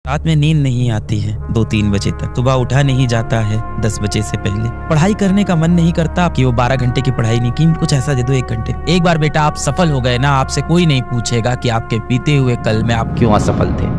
रात में नींद नहीं आती है 2-3 बजे तक, सुबह उठा नहीं जाता है 10 बजे से पहले, पढ़ाई करने का मन नहीं करता कि वो 12 घंटे की पढ़ाई नहीं की, कुछ ऐसा दे दो 1 घंटे। एक बार बेटा आप सफल हो गए ना, आपसे कोई नहीं पूछेगा कि आपके बीते हुए कल में आप क्यों असफल थे।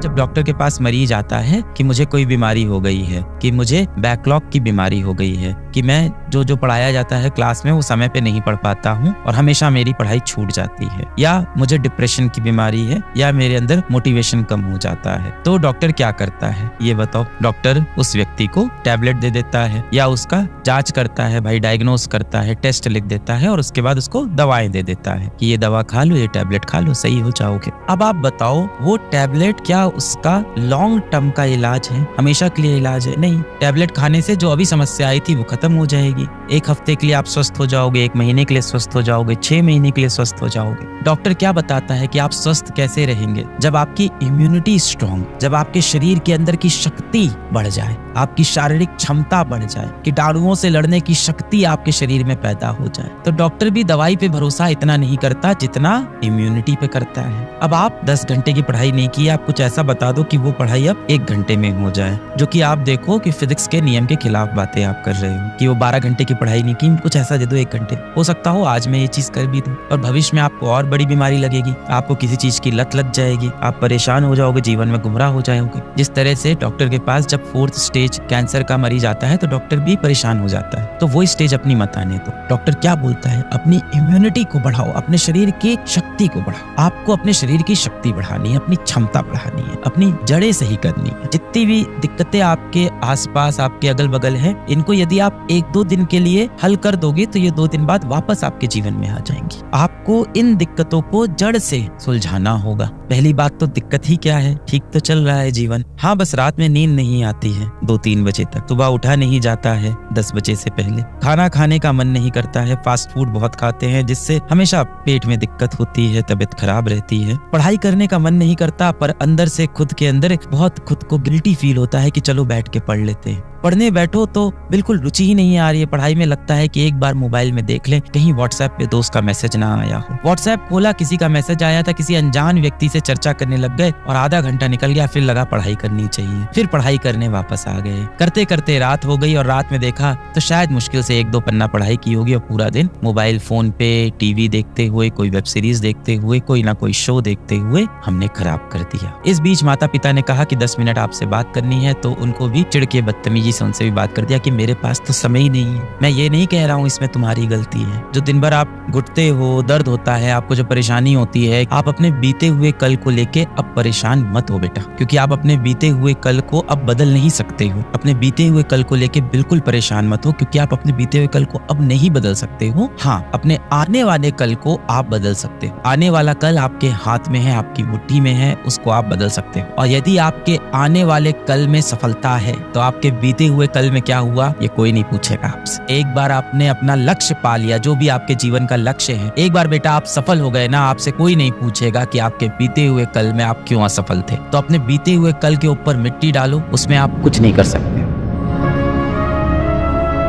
जब डॉक्टर के पास मरीज आता है कि मुझे कोई बीमारी हो गई है, कि मुझे बैकलॉग की बीमारी हो गई है, कि मैं जो पढ़ाया जाता है क्लास में वो समय पे नहीं पढ़ पाता हूँ और हमेशा मेरी पढ़ाई छूट जाती है, या मुझे डिप्रेशन की बीमारी है, या मेरे अंदर मोटिवेशन कम हो जाता है, तो डॉक्टर क्या करता है ये बताओ। डॉक्टर उस व्यक्ति को टैबलेट दे देता है या उसका जांच करता है, भाई डायग्नोस करता है, टेस्ट लिख देता है और उसके बाद उसको दवाएं दे देता है कि ये दवा खा लो, ये टैबलेट खा लो, सही हो जाओगे। अब आप बताओ वो टैबलेट क्या उसका लॉन्ग टर्म का इलाज है, हमेशा के लिए इलाज है? नहीं। टैबलेट खाने से जो अभी समस्या आई थी वो खत्म हो जाएगी, 1 हफ्ते के लिए आप स्वस्थ हो जाओगे, 1 महीने के लिए स्वस्थ हो जाओगे, 6 महीने के लिए स्वस्थ हो जाओगे। डॉक्टर क्या बताता है कि आप स्वस्थ कैसे रहेंगे? जब आपकी इम्यूनिटी स्ट्रांग, जब आपके शरीर के अंदर की शक्ति बढ़ जाए, आपकी शारीरिक क्षमता बढ़ जाए, कीटाणुओं से लड़ने की शक्ति आपके शरीर में पैदा हो जाए। तो डॉक्टर भी दवाई पे भरोसा इतना नहीं करता जितना इम्यूनिटी पे करता है। अब आप 10 घंटे की पढ़ाई नहीं की, आप कुछ ऐसा बता दो कि वो पढ़ाई अब 1 घंटे में हो जाए, जो कि आप देखो कि फिजिक्स के नियम के खिलाफ बातें आप कर रहे हो, कि वो 12 घंटे की पढ़ाई नहीं की, कुछ ऐसा दे दो 1 घंटे। हो सकता हो आज मैं ये चीज कर भी दूं और भविष्य में आपको और बड़ी बीमारी लगेगी, आपको किसी चीज की लत लग जाएगी, आप परेशान हो जाओगे, जीवन में गुमराह हो जाओगे। जिस तरह से डॉक्टर के पास जब 4th स्टेज कैंसर का मरीज आता है तो डॉक्टर भी परेशान हो जाता है, तो वो स्टेज अपनी मत आने दो। डॉक्टर क्या बोलता है? अपनी इम्यूनिटी को बढ़ाओ, अपने शरीर की शक्ति को बढ़ाओ। आपको अपने शरीर की शक्ति बढ़ानी है, अपनी क्षमता बढ़ानी है, अपनी जड़ें सही करनी है। जितनी भी दिक्कतें आपके आसपास, आपके अगल बगल है, इनको यदि आप 1-2 दिन के लिए हल कर दोगे तो ये 2 दिन बाद वापस आपके जीवन में आ जाएंगी। आपको इन दिक्कतों को जड़ से सुलझाना होगा। पहली बात तो दिक्कत ही क्या है? ठीक तो चल रहा है जीवन, हाँ बस रात में नींद नहीं आती है 2-3 बजे तक, सुबह उठा नहीं जाता है 10 बजे से पहले, खाना खाने का मन नहीं करता है, फास्ट फूड बहुत खाते हैं जिससे हमेशा पेट में दिक्कत होती है, तबीयत खराब रहती है, पढ़ाई करने का मन नहीं करता पर अंदर से खुद के अंदर बहुत खुद को गिल्टी फील होता है कि चलो बैठ के पढ़ लेते हैं। पढ़ने बैठो तो बिल्कुल रुचि ही नहीं आ रही है पढ़ाई में, लगता है कि एक बार मोबाइल में देख लें कहीं व्हाट्सएप पे दोस्त का मैसेज ना आया हो। व्हाट्सएप खोला, किसी का मैसेज आया था, किसी अनजान व्यक्ति से चर्चा करने लग गए और आधा घंटा निकल गया, फिर लगा पढ़ाई करनी चाहिए, फिर पढ़ाई करने वापस आ गए। करते करते रात हो गई और रात में देखा तो शायद मुश्किल से 1-2 पन्ना पढ़ाई की होगी और पूरा दिन मोबाइल फोन पे टीवी देखते हुए, कोई वेब सीरीज देखते हुए, कोई ना कोई शो देखते हुए हमने खराब कर दिया। इस बीच माता पिता ने कहा कि 10 मिनट आपसे बात करनी है, तो उनको भी चिढ़ के बदतमीजी से उनसे भी बात कर दिया कि मेरे पास तो समय ही नहीं है। मैं ये नहीं कह रहा हूँ इसमें तुम्हारी गलती है, जो दिन भर आप घुटते हो, दर्द होता है, आपको जो परेशानी होती है, आप अपने बीते हुए कल को लेके अब परेशान मत हो बेटा, क्योंकि आप अपने बीते हुए कल को अब बदल नहीं सकते हो। अपने बीते हुए कल को लेके बिल्कुल परेशान मत हो, क्योंकि आप अपने बीते हुए कल को अब नहीं बदल सकते हो। हाँ, अपने आने वाले कल को आप बदल सकते हो। आने वाला कल आपके हाथ में है, आपकी मुट्ठी में है, उसको आप बदल सकते हो। और यदि आपके आने वाले कल में सफलता है तो आपके बीते हुए कल में क्या हुआ ये कोई नहीं पूछेगा आपसे। एक बार आपने अपना लक्ष्य पा लिया, जो भी आपके जीवन का लक्ष्य है, एक बार बेटा आप सफल हो गए ना, आपसे कोई नहीं पूछेगा कि आपके बीते हुए कल में आप क्यों असफल थे। तो अपने बीते हुए कल के ऊपर मिट्टी डालो, उसमें आप कुछ नहीं कर सकते।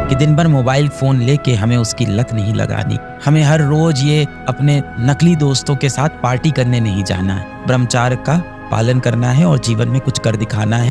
कि दिन भर मोबाइल फोन लेके हमें उसकी लत नहीं लगानी, हमें हर रोज ये अपने नकली दोस्तों के साथ पार्टी करने नहीं जाना है, ब्रह्मचर्य का पालन करना है और जीवन में कुछ कर दिखाना है।